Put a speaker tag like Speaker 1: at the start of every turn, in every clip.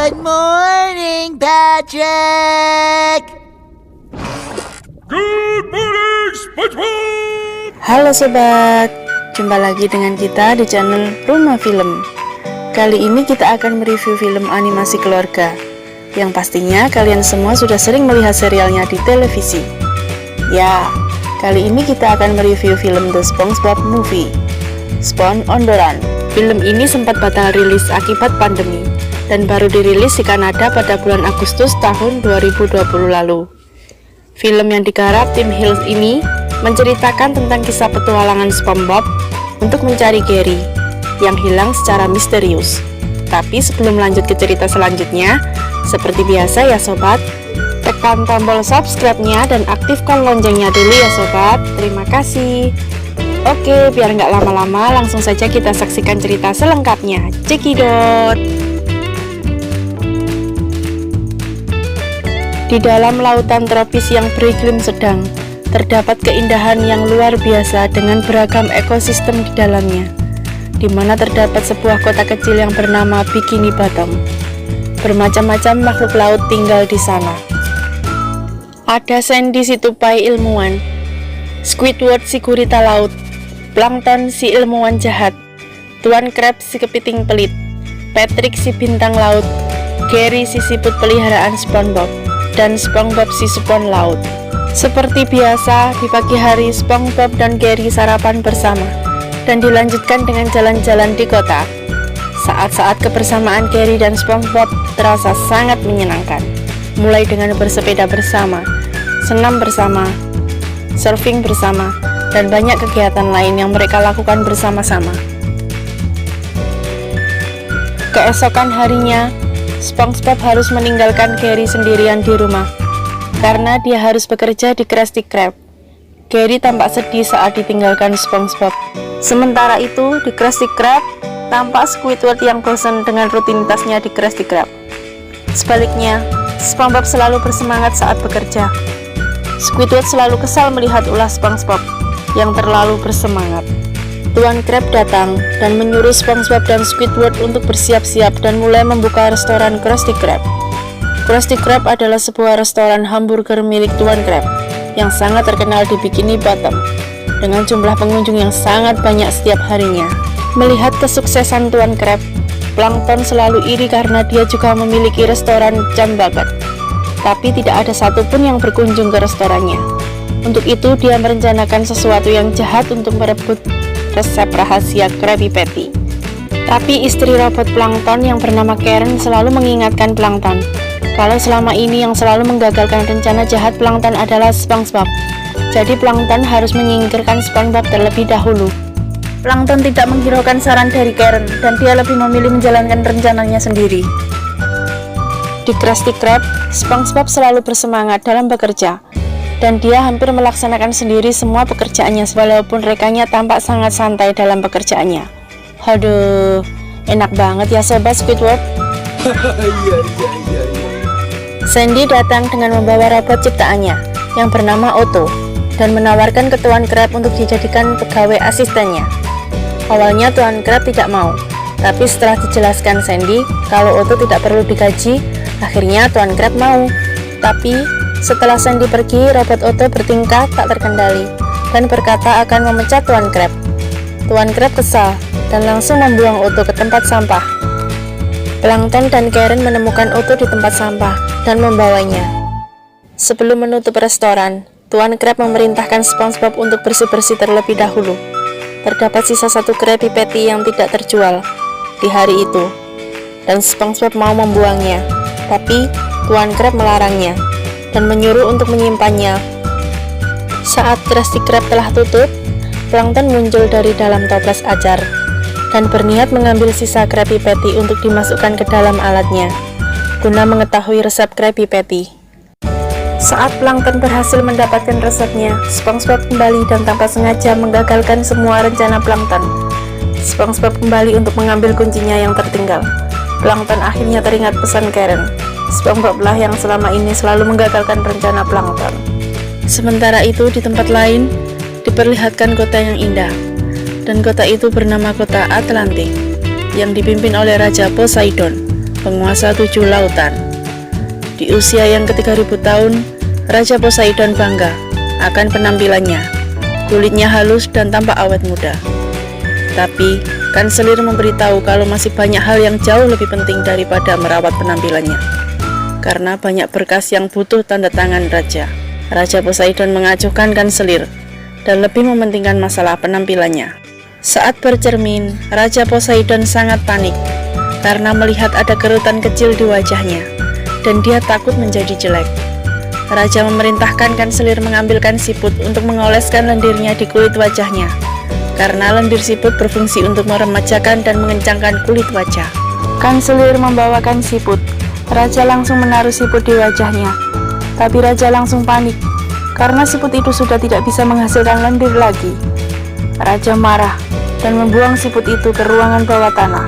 Speaker 1: Good morning, Patrick.
Speaker 2: Good morning, SpongeBob.
Speaker 3: Halo sobat, jumpa lagi dengan kita di channel Rumah Film. Kali ini kita akan mereview film animasi keluarga yang pastinya kalian semua sudah sering melihat serialnya di televisi. Ya, kali ini kita akan mereview film The SpongeBob Movie, Spon on the Run. Film ini sempat batal rilis akibat pandemi dan baru dirilis di Kanada pada bulan Agustus tahun 2020 lalu. Film yang digarap Tim Hill ini menceritakan tentang kisah petualangan SpongeBob untuk mencari Gary yang hilang secara misterius. Tapi sebelum lanjut ke cerita selanjutnya, seperti biasa ya sobat, tekan tombol subscribe-nya dan aktifkan loncengnya dulu ya sobat. Terima kasih. Oke, biar nggak lama-lama, langsung saja kita saksikan cerita selengkapnya. Cekidot. Di dalam lautan tropis yang beriklim sedang, terdapat keindahan yang luar biasa dengan beragam ekosistem di dalamnya, di mana terdapat sebuah kota kecil yang bernama Bikini Bottom. Bermacam-macam makhluk laut tinggal di sana. Ada Sandy si tupai ilmuwan, Squidward si gurita laut, Plankton si ilmuwan jahat, Tuan Krabs si kepiting pelit, Patrick si bintang laut, Gary si siput peliharaan SpongeBob, dan SpongeBob si spon laut. Seperti biasa, di pagi hari SpongeBob dan Gary sarapan bersama dan dilanjutkan dengan jalan-jalan di kota. Saat-saat kebersamaan Gary dan SpongeBob terasa sangat menyenangkan, mulai dengan bersepeda bersama, senam bersama, surfing bersama, dan banyak kegiatan lain yang mereka lakukan bersama-sama. Keesokan harinya, SpongeBob harus meninggalkan Gary sendirian di rumah karena dia harus bekerja di Krusty Krab. Gary tampak sedih saat ditinggalkan SpongeBob. Sementara itu, di Krusty Krab, tampak Squidward yang bosan dengan rutinitasnya di Krusty Krab. Sebaliknya, SpongeBob selalu bersemangat saat bekerja. Squidward selalu kesal melihat ulah SpongeBob yang terlalu bersemangat. Tuan Krab datang dan menyuruh SpongeBob dan Squidward untuk bersiap-siap dan mulai membuka restoran Krusty Krab. Krusty Krab adalah sebuah restoran hamburger milik Tuan Krab yang sangat terkenal di Bikini Bottom, dengan jumlah pengunjung yang sangat banyak setiap harinya. Melihat kesuksesan Tuan Krab, Plankton selalu iri karena dia juga memiliki restoran jam bakat. Tapi tidak ada satupun yang berkunjung ke restorannya. Untuk itu, dia merencanakan sesuatu yang jahat untuk merebut resep rahasia Krabby Patty. Tapi istri robot Plankton yang bernama Karen selalu mengingatkan Plankton kalau selama ini yang selalu menggagalkan rencana jahat Plankton adalah SpongeBob. Jadi Plankton harus menyingkirkan SpongeBob terlebih dahulu. Plankton tidak menghiraukan saran dari Karen dan dia lebih memilih menjalankan rencananya sendiri. Di Krusty Krab, SpongeBob selalu bersemangat dalam bekerja dan dia hampir melaksanakan sendiri semua pekerjaannya walaupun rekannya tampak sangat santai dalam pekerjaannya. Aduh, enak banget ya sobat Squidward. Sandy datang dengan membawa robot ciptaannya yang bernama Otto dan menawarkan ke Tuan Krab untuk dijadikan pegawai asistennya. Awalnya Tuan Krab tidak mau, tapi setelah dijelaskan Sandy kalau Otto tidak perlu digaji, akhirnya Tuan Krab mau. Tapi setelah Sandy pergi, robot Otto bertingkah tak terkendali dan berkata akan memecat Tuan Krab. Tuan Krab kesal dan langsung membuang Otto ke tempat sampah. Plankton dan Karen menemukan Otto di tempat sampah dan membawanya. Sebelum menutup restoran, Tuan Krab memerintahkan SpongeBob untuk bersih-bersih terlebih dahulu. Terdapat sisa satu Krabby Patty yang tidak terjual di hari itu, dan SpongeBob mau membuangnya, tapi Tuan Krab melarangnya dan menyuruh untuk menyimpannya. Saat Krusty Krab telah tutup, Plankton muncul dari dalam toples acar dan berniat mengambil sisa Krabby Patty untuk dimasukkan ke dalam alatnya guna mengetahui resep Krabby Patty. Saat Plankton berhasil mendapatkan resepnya, SpongeBob kembali dan tanpa sengaja menggagalkan semua rencana Plankton. SpongeBob kembali untuk mengambil kuncinya yang tertinggal. Plankton akhirnya teringat pesan Karen. SpongeBob lah yang selama ini selalu menggagalkan rencana Plankton. Sementara itu di tempat lain diperlihatkan kota yang indah, dan kota itu bernama kota Atlantik yang dipimpin oleh Raja Poseidon. penguasa 7 lautan. Di usia yang ke-3000 tahun, Raja Poseidon bangga akan penampilannya. Kulitnya halus dan tampak awet muda. Tapi, kanselir memberitahu kalau masih banyak hal yang jauh lebih penting daripada merawat penampilannya. Karena banyak berkas yang butuh tanda tangan raja. Raja Poseidon mengacuhkan kanselir dan lebih mementingkan masalah penampilannya. Saat bercermin, Raja Poseidon sangat panik karena melihat ada kerutan kecil di wajahnya dan dia takut menjadi jelek. Raja memerintahkan kanselir mengambilkan siput untuk mengoleskan lendirnya di kulit wajahnya, karena lendir siput berfungsi untuk meremajakan dan mengencangkan kulit wajah. Kanselir membawakan siput. Raja langsung menaruh siput di wajahnya, tapi Raja langsung panik karena siput itu sudah tidak bisa menghasilkan lendir lagi. Raja marah dan membuang siput itu ke ruangan bawah tanah,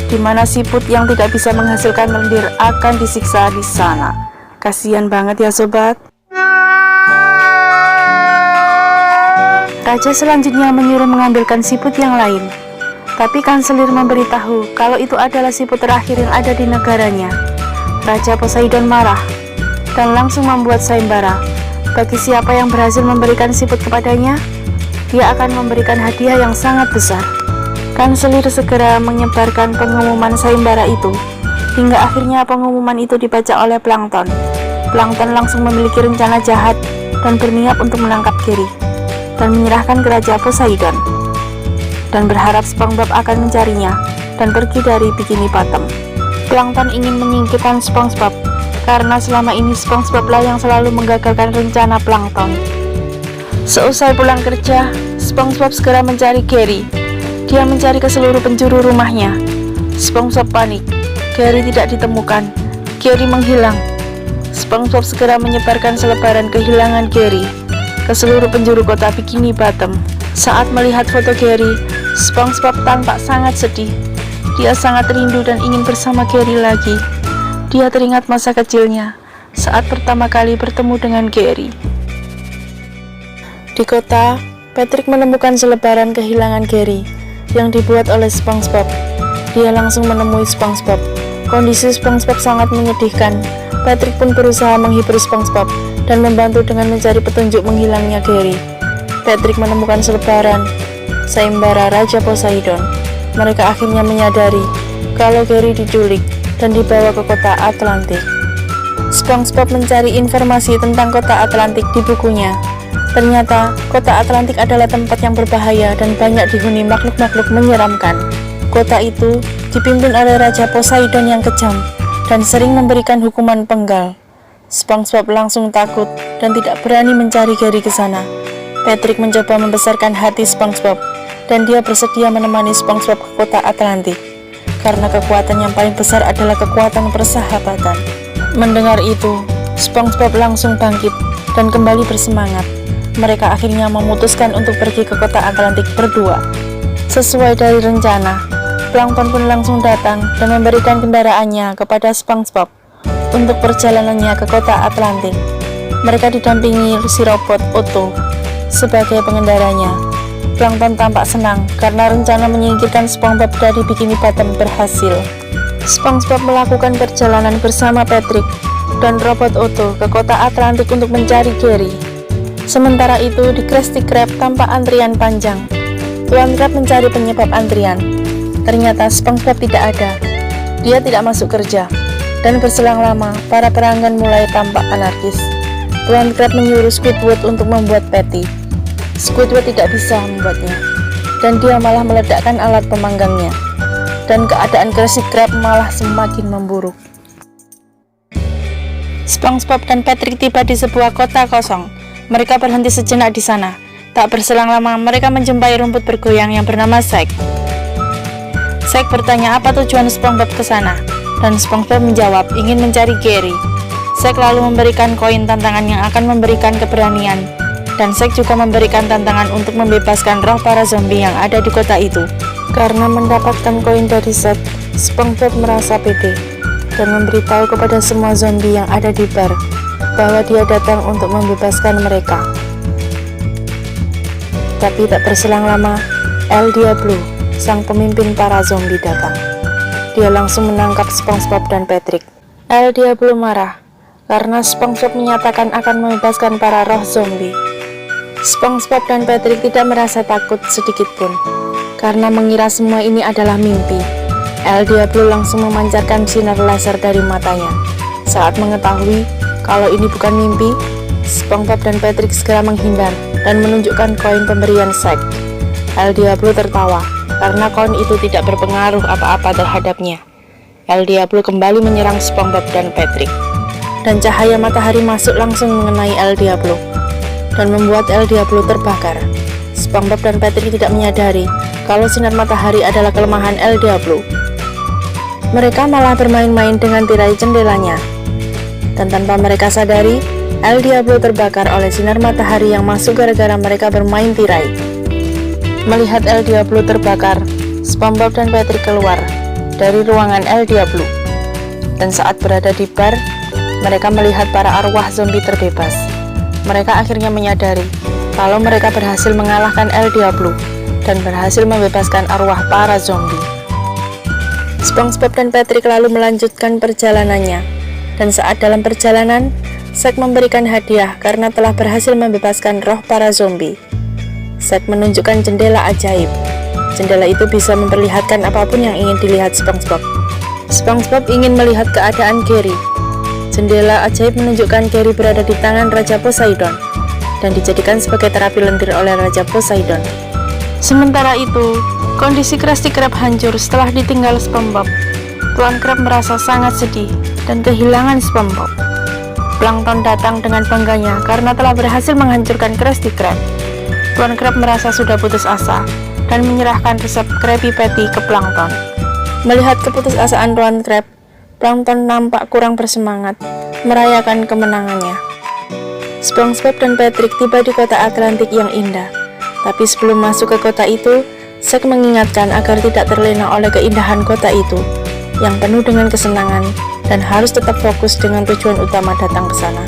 Speaker 3: di mana siput yang tidak bisa menghasilkan lendir akan disiksa di sana. Kasian banget ya sobat. Raja selanjutnya menyuruh mengambilkan siput yang lain, tapi kanselir memberitahu kalau itu adalah siput terakhir yang ada di negaranya. Raja Poseidon marah dan langsung membuat sayembara. Bagi siapa yang berhasil memberikan siput kepadanya, dia akan memberikan hadiah yang sangat besar. Kanselir segera menyebarkan pengumuman sayembara itu, hingga akhirnya pengumuman itu dibaca oleh Plankton. Plankton langsung memiliki rencana jahat dan berniat untuk menangkap Gary dan menyerahkan ke Raja Poseidon, dan berharap SpongeBob akan mencarinya dan pergi dari Bikini Bottom. Plankton ingin menyingkirkan SpongeBob karena selama ini SpongeBob lah yang selalu menggagalkan rencana Plankton. Seusai pulang kerja, SpongeBob segera mencari Gary. Dia mencari ke seluruh penjuru rumahnya. SpongeBob panik. Gary tidak ditemukan. Gary menghilang. SpongeBob segera menyebarkan selebaran kehilangan Gary ke seluruh penjuru kota Bikini Bottom. Saat melihat foto Gary, SpongeBob tampak sangat sedih. Dia sangat rindu dan ingin bersama Gary lagi. Dia teringat masa kecilnya saat pertama kali bertemu dengan Gary. Di kota, Patrick menemukan selebaran kehilangan Gary yang dibuat oleh SpongeBob. Dia langsung menemui SpongeBob. Kondisi SpongeBob sangat menyedihkan. Patrick pun berusaha menghibur SpongeBob dan membantu dengan mencari petunjuk menghilangnya Gary. Patrick menemukan selebaran sayembara Raja Poseidon. Mereka akhirnya menyadari kalau Gary diculik dan dibawa ke kota Atlantik. SpongeBob mencari informasi tentang kota Atlantik di bukunya. Ternyata, kota Atlantik adalah tempat yang berbahaya dan banyak dihuni makhluk-makhluk menyeramkan. Kota itu dipimpin oleh Raja Poseidon yang kejam dan sering memberikan hukuman penggal. SpongeBob langsung takut dan tidak berani mencari Gary ke sana. Patrick mencoba membesarkan hati SpongeBob dan dia bersedia menemani SpongeBob ke kota Atlantik karena kekuatan yang paling besar adalah kekuatan persahabatan. Mendengar itu, SpongeBob langsung bangkit dan kembali bersemangat. Mereka akhirnya memutuskan untuk pergi ke kota Atlantik berdua. Sesuai dari rencana, Plankton pun langsung datang dan memberikan kendaraannya kepada SpongeBob untuk perjalanannya ke kota Atlantik. Mereka didampingi si robot Otto sebagai pengendaranya. Plankton tampak senang karena rencana menyingkirkan SpongeBob dari Bikini Bottom berhasil. SpongeBob melakukan perjalanan bersama Patrick dan robot Otto ke kota Atlantik untuk mencari Gary. Sementara itu, di Krusty Krab tampak antrian panjang. Tuan Krab mencari penyebab antrian. Ternyata SpongeBob tidak ada. Dia tidak masuk kerja. Dan berselang lama, para pelanggan mulai tampak anarkis. Tuan Krab menyuruh Squidward untuk membuat patty. Squidward tidak bisa membuatnya, dan dia malah meledakkan alat pemanggangnya. Dan keadaan Krusty Krab malah semakin memburuk. SpongeBob dan Patrick tiba di sebuah kota kosong. Mereka berhenti sejenak di sana. Tak berselang lama, mereka menjumpai rumput bergoyang yang bernama Shaq. Shaq bertanya apa tujuan SpongeBob ke sana, dan SpongeBob menjawab ingin mencari Gary. Shaq lalu memberikan koin tantangan yang akan memberikan keberanian, dan Shaq juga memberikan tantangan untuk membebaskan roh para zombie yang ada di kota itu. Karena mendapatkan koin dari Shaq, SpongeBob merasa pede dan memberitahu kepada semua zombie yang ada di bar bahwa dia datang untuk membebaskan mereka. Tapi tak berselang lama, El Diablo, sang pemimpin para zombie, datang. dia langsung menangkap SpongeBob dan Patrick. El Diablo marah karena SpongeBob menyatakan akan membebaskan para roh zombie. SpongeBob dan Patrick tidak merasa takut sedikit pun karena mengira semua ini adalah mimpi. El Diablo langsung memancarkan sinar laser dari matanya. Saat mengetahui kalau ini bukan mimpi, SpongeBob dan Patrick segera menghindar dan menunjukkan koin pemberian Zack. El Diablo tertawa karena koin itu tidak berpengaruh apa-apa terhadapnya. El Diablo kembali menyerang SpongeBob dan Patrick, dan cahaya matahari masuk langsung mengenai El Diablo dan membuat El Diablo terbakar. SpongeBob dan Patrick tidak menyadari kalau sinar matahari adalah kelemahan El Diablo. Mereka malah bermain-main dengan tirai jendelanya, dan tanpa mereka sadari, El Diablo terbakar oleh sinar matahari yang masuk gara-gara mereka bermain tirai. Melihat El Diablo terbakar, SpongeBob dan Patrick keluar dari ruangan El Diablo, dan saat berada di bar, mereka melihat para arwah zombie terbebas. Mereka akhirnya menyadari kalau mereka berhasil mengalahkan El Diablo dan berhasil membebaskan arwah para zombie. SpongeBob dan Patrick lalu melanjutkan perjalanannya, dan saat dalam perjalanan, Zack memberikan hadiah karena telah berhasil membebaskan roh para zombie. Zack menunjukkan jendela ajaib. Jendela itu bisa memperlihatkan apapun yang ingin dilihat SpongeBob. SpongeBob ingin melihat keadaan Gary. Jendela ajaib menunjukkan Gary berada di tangan Raja Poseidon dan dijadikan sebagai terapi lendir oleh Raja Poseidon. Sementara itu, kondisi Krusty Krab hancur setelah ditinggal SpongeBob. Tuan Krab merasa sangat sedih dan kehilangan SpongeBob. Plankton datang dengan bangganya karena telah berhasil menghancurkan Krusty Krab. Tuan Krab merasa sudah putus asa dan menyerahkan resep Krabby Patty ke Plankton. Melihat keputusasaan Tuan Krab, Plankton nampak kurang bersemangat merayakan kemenangannya. SpongeBob dan Patrick tiba di kota Atlantik yang indah. Tapi sebelum masuk ke kota itu, Zack mengingatkan agar tidak terlena oleh keindahan kota itu yang penuh dengan kesenangan dan harus tetap fokus dengan tujuan utama datang ke sana.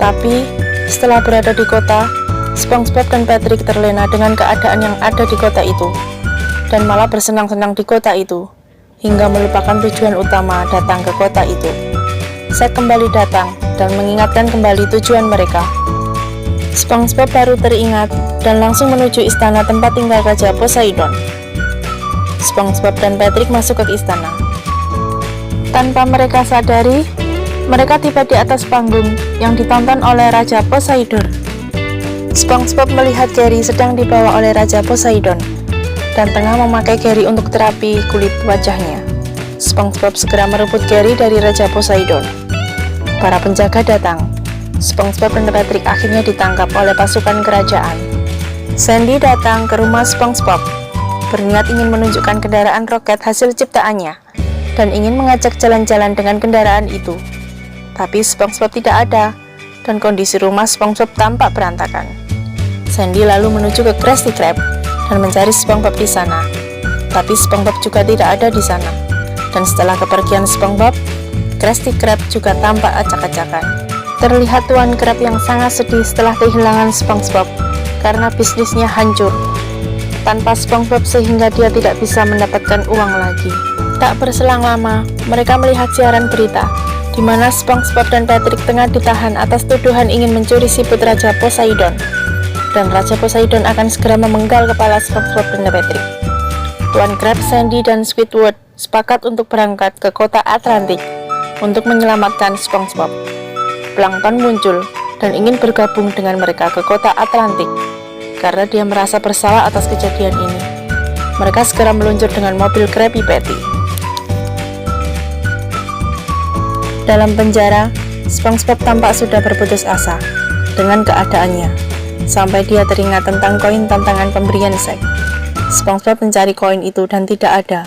Speaker 3: Tapi setelah berada di kota, SpongeBob dan Patrick terlena dengan keadaan yang ada di kota itu dan malah bersenang-senang di kota itu hingga melupakan tujuan utama datang ke kota itu. Zack kembali datang dan mengingatkan kembali tujuan mereka. SpongeBob baru teringat dan langsung menuju istana tempat tinggal Raja Poseidon. SpongeBob dan Patrick masuk ke istana. Tanpa mereka sadari, mereka tiba di atas panggung yang ditonton oleh Raja Poseidon. SpongeBob melihat Gary sedang dibawa oleh Raja Poseidon dan tengah memakai Gary untuk terapi kulit wajahnya. SpongeBob segera merebut Gary dari Raja Poseidon. Para penjaga datang. SpongeBob dan Patrick akhirnya ditangkap oleh pasukan kerajaan. Sandy datang ke rumah SpongeBob, berniat ingin menunjukkan kendaraan roket hasil ciptaannya dan ingin mengajak jalan-jalan dengan kendaraan itu. Tapi SpongeBob tidak ada dan kondisi rumah SpongeBob tampak berantakan. Sandy lalu menuju ke Krusty Krab dan mencari SpongeBob di sana. Tapi SpongeBob juga tidak ada di sana. Dan setelah kepergian SpongeBob, Krusty Krab juga tampak acak-acakan. Terlihat Tuan Krab yang sangat sedih setelah kehilangan SpongeBob karena bisnisnya hancur tanpa SpongeBob sehingga dia tidak bisa mendapatkan uang lagi. Tak berselang lama, mereka melihat siaran berita di mana SpongeBob dan Patrick tengah ditahan atas tuduhan ingin mencuri siput Raja Poseidon, dan Raja Poseidon akan segera memenggal kepala SpongeBob dan Patrick. Tuan Krab, Sandy, dan Squidward sepakat untuk berangkat ke kota Atlantik untuk menyelamatkan SpongeBob. Plankton muncul dan ingin bergabung dengan mereka ke kota Atlantik karena dia merasa bersalah atas kejadian ini. Mereka segera meluncur dengan mobil Krabby Patty. Dalam penjara, SpongeBob tampak sudah berputus asa dengan keadaannya sampai dia teringat tentang koin tantangan pemberian Zack. SpongeBob mencari koin itu dan tidak ada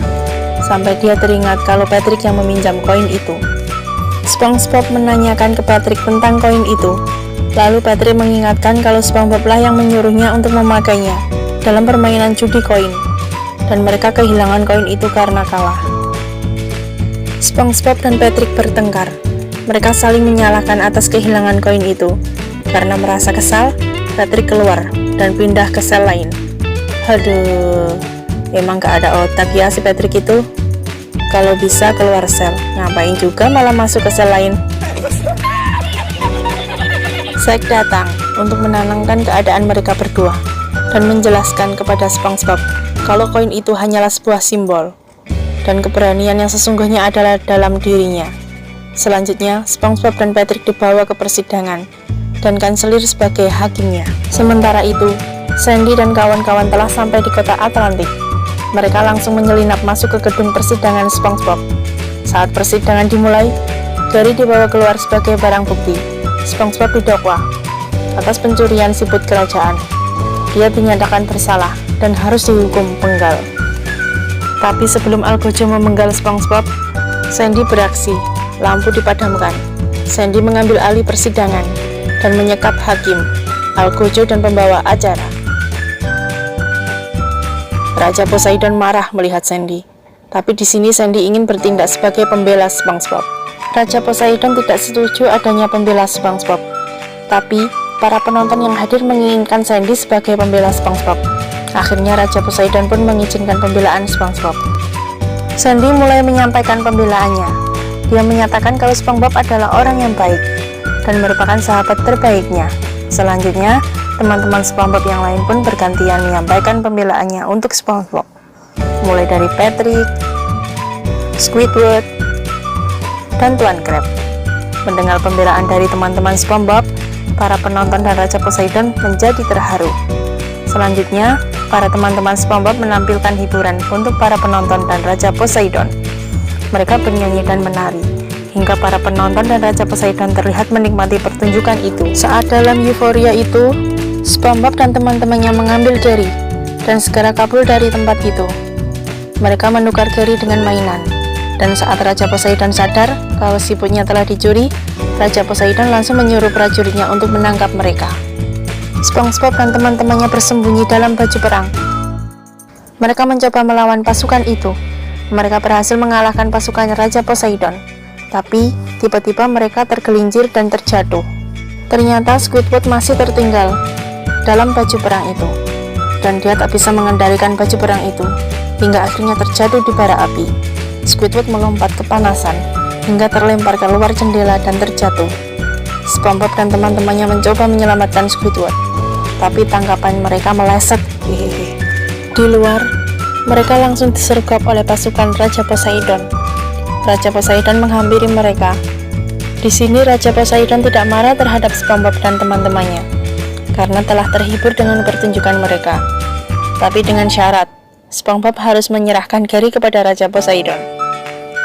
Speaker 3: sampai dia teringat kalau Patrick yang meminjam koin itu. SpongeBob menanyakan ke Patrick tentang koin itu. Lalu Patrick mengingatkan kalau SpongeBob lah yang menyuruhnya untuk memakainya dalam permainan judi koin, dan mereka kehilangan koin itu karena kalah. SpongeBob dan Patrick bertengkar. Mereka saling menyalahkan atas kehilangan koin itu. Karena merasa kesal, Patrick keluar dan pindah ke sel lain. Aduh, emang gak ada otak ya si Patrick itu. Kalau bisa keluar sel, ngapain juga malah masuk ke sel lain. Zack datang untuk menenangkan keadaan mereka berdua dan menjelaskan kepada SpongeBob kalau koin itu hanyalah sebuah simbol dan keberanian yang sesungguhnya adalah dalam dirinya. Selanjutnya, SpongeBob dan Patrick dibawa ke persidangan dan kanselir sebagai hakimnya. Sementara itu, Sandy dan kawan-kawan telah sampai di kota Atlantik. Mereka langsung menyelinap masuk ke gedung persidangan SpongeBob. Saat persidangan dimulai, Gary dibawa keluar sebagai barang bukti. SpongeBob didakwa atas pencurian siput kerajaan. Dia dinyatakan bersalah dan harus dihukum penggal. Tapi sebelum Algojo memenggal SpongeBob, Sandy beraksi. Lampu dipadamkan. Sandy mengambil alih persidangan dan menyekap hakim, Algojo dan pembawa acara. Raja Poseidon marah melihat Sandy, tapi di sini Sandy ingin bertindak sebagai pembela SpongeBob. Raja Poseidon tidak setuju adanya pembela SpongeBob, tapi para penonton yang hadir menginginkan Sandy sebagai pembela SpongeBob. Akhirnya Raja Poseidon pun mengizinkan pembelaan SpongeBob. Sandy mulai menyampaikan pembelaannya. Dia menyatakan kalau SpongeBob adalah orang yang baik dan merupakan sahabat terbaiknya. Selanjutnya, teman-teman SpongeBob yang lain pun bergantian menyampaikan pembelaannya untuk SpongeBob, mulai dari Patrick, Squidward, dan Tuan Crab. Mendengar pembelaan dari teman-teman SpongeBob, para penonton dan Raja Poseidon menjadi terharu. Selanjutnya, para teman-teman SpongeBob menampilkan hiburan untuk para penonton dan Raja Poseidon. Mereka bernyanyi dan menari, hingga para penonton dan Raja Poseidon terlihat menikmati pertunjukan itu. Saat dalam euforia itu, SpongeBob dan teman-temannya mengambil Gary dan segera kabur dari tempat itu. Mereka menukar Gary dengan mainan, dan saat Raja Poseidon sadar kalau siputnya telah dicuri, Raja Poseidon langsung menyuruh prajuritnya untuk menangkap mereka. SpongeBob dan teman-temannya bersembunyi dalam baju perang. Mereka mencoba melawan pasukan itu. Mereka berhasil mengalahkan pasukan Raja Poseidon, tapi tiba-tiba mereka tergelincir dan terjatuh. Ternyata Squidward masih tertinggal dalam baju perang itu, dan dia tak bisa mengendalikan baju perang itu, hingga akhirnya terjatuh di bara api. Squidward melompat kepanasan, hingga terlempar keluar jendela dan terjatuh. SpongeBob dan teman-temannya mencoba menyelamatkan Squidward, tapi tangkapan mereka meleset. Di luar, mereka langsung disergap oleh pasukan Raja Poseidon. Raja Poseidon menghampiri mereka. Di sini Raja Poseidon tidak marah terhadap SpongeBob dan teman-temannya, karena telah terhibur dengan pertunjukan mereka. Tapi dengan syarat, SpongeBob harus menyerahkan Gary kepada Raja Poseidon.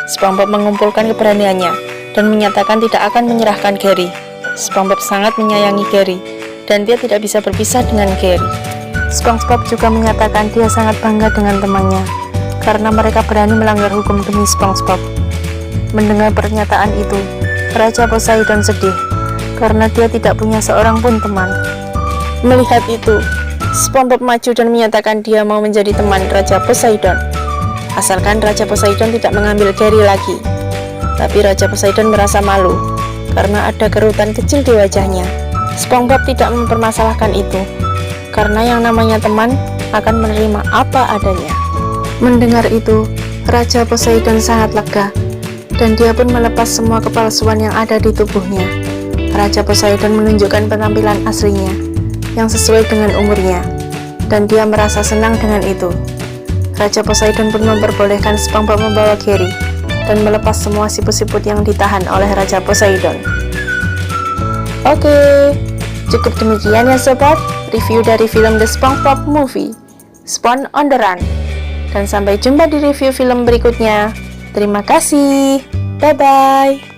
Speaker 3: SpongeBob mengumpulkan keberaniannya dan menyatakan tidak akan menyerahkan Gary. SpongeBob sangat menyayangi Gary, dan dia tidak bisa berpisah dengan Gary. SpongeBob juga menyatakan dia sangat bangga dengan temannya, karena mereka berani melanggar hukum demi SpongeBob. Mendengar pernyataan itu, Raja Poseidon sedih, karena dia tidak punya seorang pun teman. Melihat itu, SpongeBob maju dan menyatakan dia mau menjadi teman Raja Poseidon, asalkan Raja Poseidon tidak mengambil Gary lagi. Tapi Raja Poseidon merasa malu, karena ada kerutan kecil di wajahnya. SpongeBob tidak mempermasalahkan itu, karena yang namanya teman akan menerima apa adanya. Mendengar itu, Raja Poseidon sangat lega, dan dia pun melepas semua kepalsuan yang ada di tubuhnya. Raja Poseidon menunjukkan penampilan aslinya, yang sesuai dengan umurnya, dan dia merasa senang dengan itu. Raja Poseidon pun memperbolehkan SpongeBob membawa Gary, dan melepas semua siput-siput yang ditahan oleh Raja Poseidon. Oke, cukup demikian ya sobat, review dari film The SpongeBob Movie, Spon on the Run. Dan sampai jumpa di review film berikutnya. Terima kasih, bye-bye.